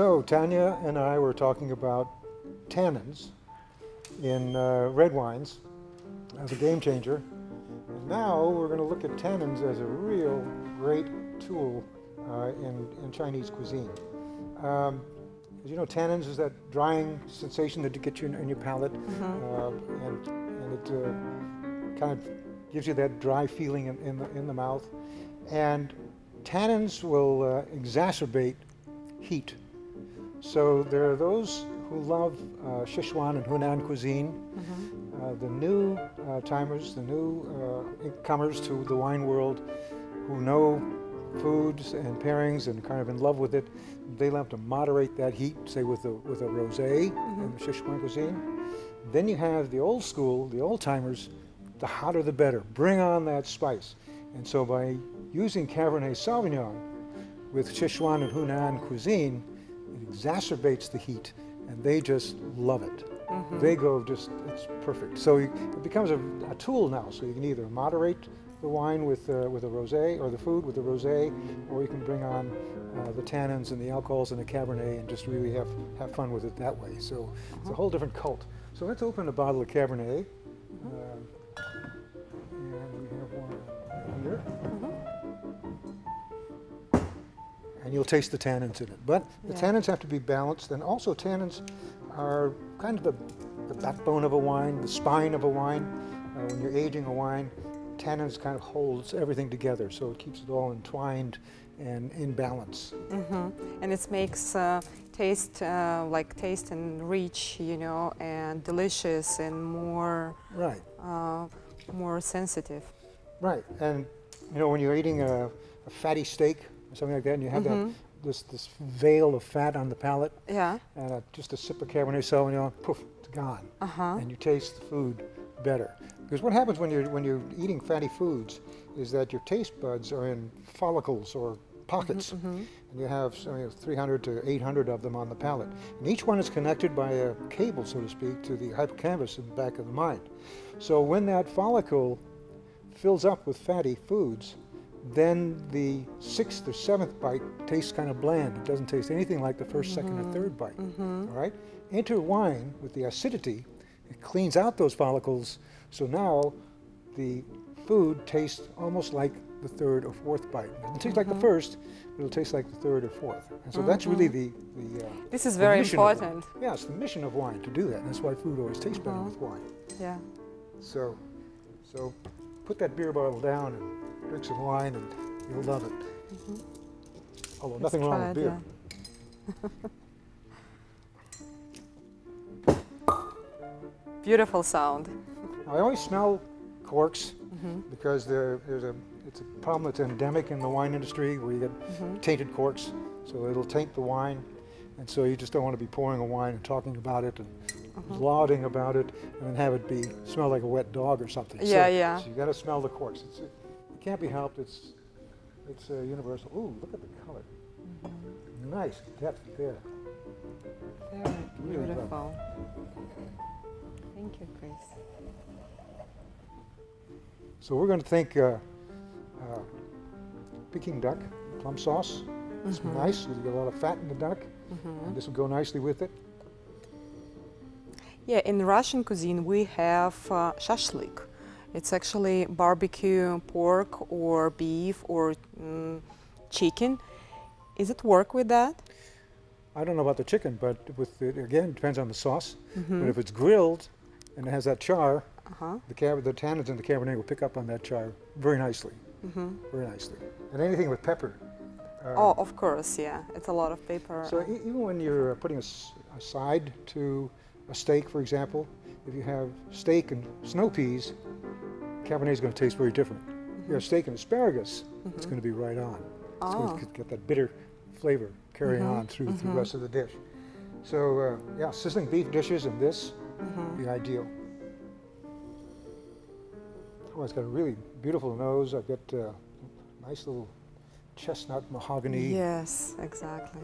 So Tanya and I were talking about tannins in red wines as a game changer. And now we're going to look at tannins as a real great tool in Chinese cuisine. As you know, tannins is that drying sensation that you get in your palate, and it kind of gives you that dry feeling in the mouth. And tannins will exacerbate heat. So there are those who love Szechuan and Hunan cuisine, the new timers, the new comers to the wine world who know foods and pairings and kind of in love with it. They love to moderate that heat, say with a rosé in the Szechuan cuisine. Then you have the old school, the old timers, the hotter the better. Bring on that spice. And so by using Cabernet Sauvignon with Szechuan and Hunan cuisine, it exacerbates the heat, and they just love it. They go just, it's perfect. So it becomes a tool now. So you can either moderate the wine with a rosé, or the food with a rosé, or you can bring on the tannins and the alcohols and the Cabernet and just really have fun with it that way. So it's a whole different cult. So let's open a bottle of Cabernet. And we have one here. And you'll taste the tannins in it. But the tannins have to be balanced, and also tannins are kind of the backbone of a wine, the spine of a wine. When you're aging a wine, tannins kind of holds everything together, so it keeps it all entwined and in balance. And it makes taste and rich, you know, and delicious and more more sensitive. Right, and you know, when you're eating a fatty steak or something like that, and you have this veil of fat on the palate, and just a sip of Cabernet Sauvignon, poof, it's gone, and you taste the food better. Because what happens when you're eating fatty foods is that your taste buds are in follicles or pockets, and you have 300 to 800 of them on the palate, and each one is connected by a cable, so to speak, to the hippocampus in the back of the mind. So when that follicle fills up with fatty foods, then the 6th or 7th bite tastes kind of bland. It doesn't taste anything like the first, second, or third bite. All right? Enter wine with the acidity. It cleans out those follicles, so now the food tastes almost like the 3rd or 4th bite. It doesn't taste like the first, but it'll taste like the 3rd or 4th. And so that's really the this is very important. Yeah, it's the mission of wine to do that. And that's why food always tastes better with wine. Yeah. So put that beer bottle down and drink some wine, and you'll love it. Although nothing wrong with beer. Beautiful sound. Now, I always smell corks because it's a problem that's endemic in the wine industry where you get tainted corks, so it'll taint the wine, and so you just don't want to be pouring a wine and talking about it and lauding about it and then have it smell like a wet dog or something. So you got to smell the corks. It can't be helped. It's universal. Ooh, look at the color. Nice depth there. Very beautiful. Thank you, Chris. So we're going to think Peking duck, plum sauce. It's nice. You get a lot of fat in the duck, and this will go nicely with it. Yeah, in Russian cuisine we have shashlik. It's actually barbecue pork or beef or chicken. Is it work with that? I don't know about the chicken, but again, it depends on the sauce. But if it's grilled and it has that char, the tannins and the Cabernet will pick up on that char very nicely. Very nicely. And anything with pepper. Oh, of course, yeah. It's a lot of pepper. So even when you're putting a side to a steak, for example, if you have steak and snow peas, Cabernet is going to taste very different. If you have steak and asparagus, it's going to be right on. It's going to get that bitter flavor carrying on through the rest of the dish. So yeah, sizzling beef dishes and this would be ideal. Oh, it's got a really beautiful nose. I've got a nice little chestnut mahogany. Yes, exactly.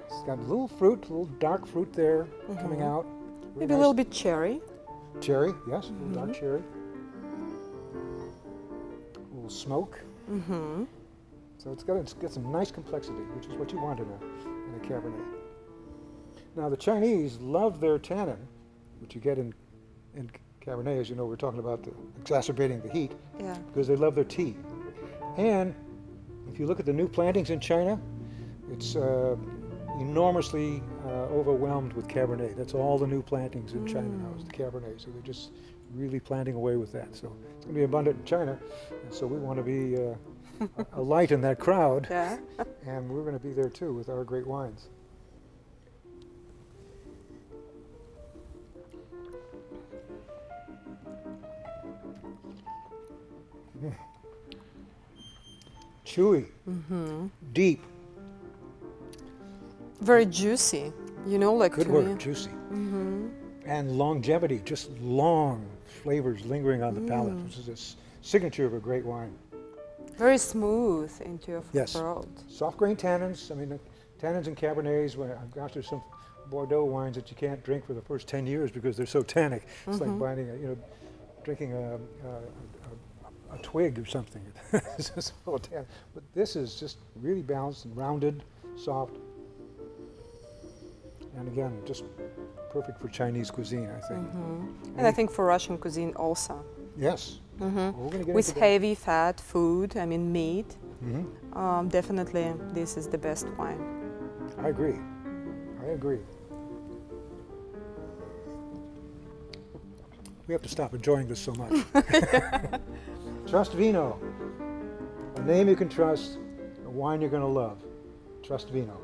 It's got a little fruit, a little dark fruit there coming out. Maybe a little bit cherry. Cherry, yes, a little dark cherry. A little smoke. So it's got some nice complexity, which is what you want in a Cabernet. Now the Chinese love their tannin, which you get in Cabernet, as you know, we're talking about exacerbating the heat, Yeah. because they love their tea. And if you look at the new plantings in China, it's enormously overwhelmed with Cabernet. That's all the new plantings in China now is the Cabernet. So they're just really planting away with that. So it's going to be abundant in China, and so we want to be a light in that crowd, Yeah. and we're going to be there too with our great wines. Chewy, deep, Very juicy. You know, like good to word, me. juicy. And longevity, just long flavors lingering on the palate, which is a signature of a great wine. Very smooth into your Yes. throat. Soft grain tannins, I mean, the tannins and Cabernets, gosh, there's some Bordeaux wines that you can't drink for the first 10 years because they're so tannic. It's like drinking a twig or something. It's just full of tannin. But this is just really balanced and rounded, soft. And again, just perfect for Chinese cuisine, I think. And I think for Russian cuisine also. Yes. Well, we're going to get With into that. heavy fat food, I mean meat, definitely this is the best wine. I agree. I agree. We have to stop enjoying this so much. Trustwino, a name you can trust, a wine you're going to love. Trustwino.